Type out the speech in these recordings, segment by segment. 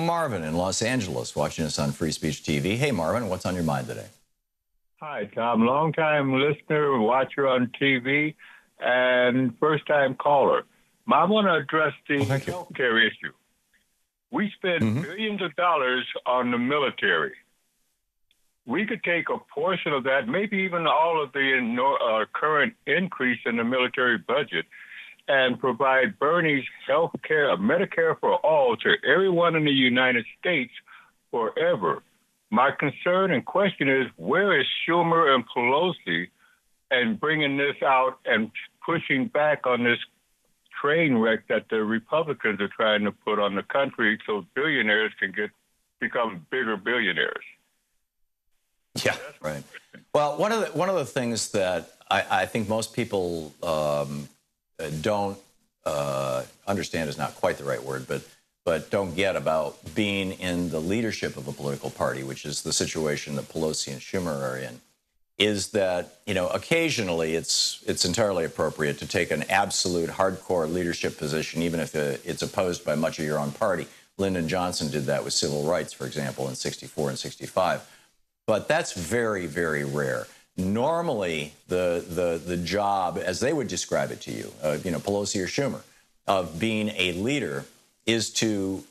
Marvin in Los Angeles, watching us on Free Speech TV. Hey, Marvin, what's on your mind today? Hi, Tom. Long-time listener, watcher on TV, and first-time caller. I want to address the healthcare issue. We spend billions of dollars on the military. We could take a portion of that, maybe even all of the current increase in the military budget, and provide Bernie's health care, Medicare for all, to everyone in the United States forever. My concern and question is, where is Schumer and Pelosi and bringing this out and pushing back on this train wreck that the Republicans are trying to put on the country so billionaires can become bigger billionaires? Yeah, right. Well, one of the things that I think most people don't understand is not quite the right word, but don't get about being in the leadership of a political party, which is the situation that Pelosi and Schumer are in, is that, you know, occasionally it's entirely appropriate to take an absolute hardcore leadership position, even if it's opposed by much of your own party. Lyndon Johnson did that with civil rights, for example, in '64 and '65. But that's very, very rare. Normally, the job, as they would describe it to you, you know, Pelosi or Schumer, of being a leader is to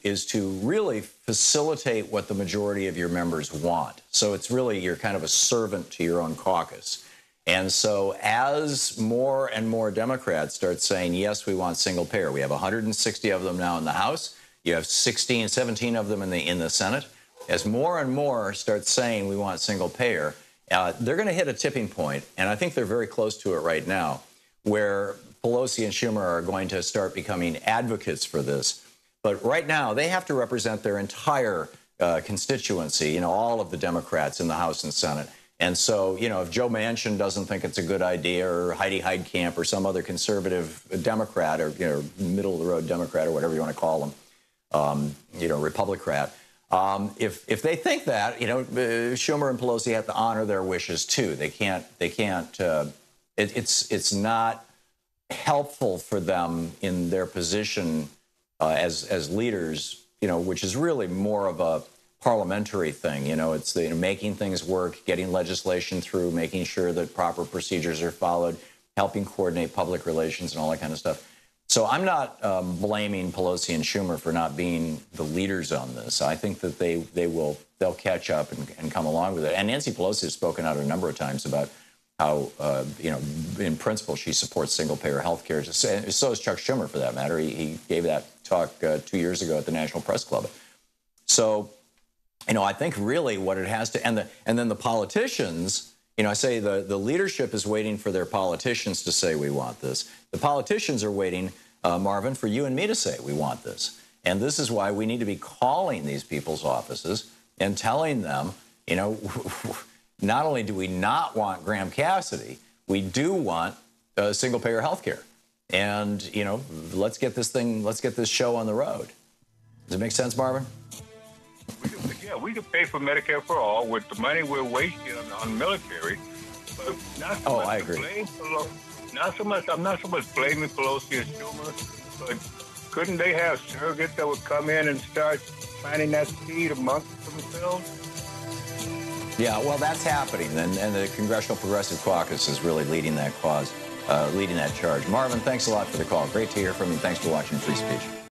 really facilitate what the majority of your members want. So it's really, you're kind of a servant to your own caucus. And so as more and more Democrats start saying, yes, we want single payer, we have 160 of them now in the House, you have 17 of them in the Senate. As more and more start saying we want single payer, they're going to hit a tipping point, and I think they're very close to it right now, where Pelosi and Schumer are going to start becoming advocates for this. But right now, they have to represent their entire constituency, you know, all of the Democrats in the House and Senate. And so, you know, if Joe Manchin doesn't think it's a good idea, or Heidi Heitkamp, or some other conservative Democrat, or, you know, middle-of-the-road Democrat, or whatever you want to call them, you know, Republicrat, if they think that, you know, Schumer and Pelosi have to honor their wishes too. They can't. It's not helpful for them in their position as leaders, you know, which is really more of a parliamentary thing. You know, it's making things work, getting legislation through, making sure that proper procedures are followed, helping coordinate public relations and all that kind of stuff. So I'm not blaming Pelosi and Schumer for not being the leaders on this. I think that they'll catch up and come along with it. And Nancy Pelosi has spoken out a number of times about how, you know, in principle, she supports single-payer health care. So is Chuck Schumer, for that matter. He gave that talk 2 years ago at the National Press Club. So, you know, I think really what it has to, and then the politicians, you know, I say the leadership is waiting for their politicians to say we want this. The politicians are waiting, Marvin, for you and me to say we want this. And this is why we need to be calling these people's offices and telling them, you know, not only do we not want Graham Cassidy, we do want single-payer health care. And, you know, let's get this show on the road. Does it make sense, Marvin? Yeah, we could pay for Medicare for all with the money we're wasting on military. But not so much I agree. I'm not so much blaming Pelosi and Schumer, but couldn't they have surrogates that would come in and start planting that seed amongst themselves? Yeah, well, that's happening, and the Congressional Progressive Caucus is really leading that cause, leading that charge. Marvin, thanks a lot for the call. Great to hear from you. Thanks for watching Free Speech.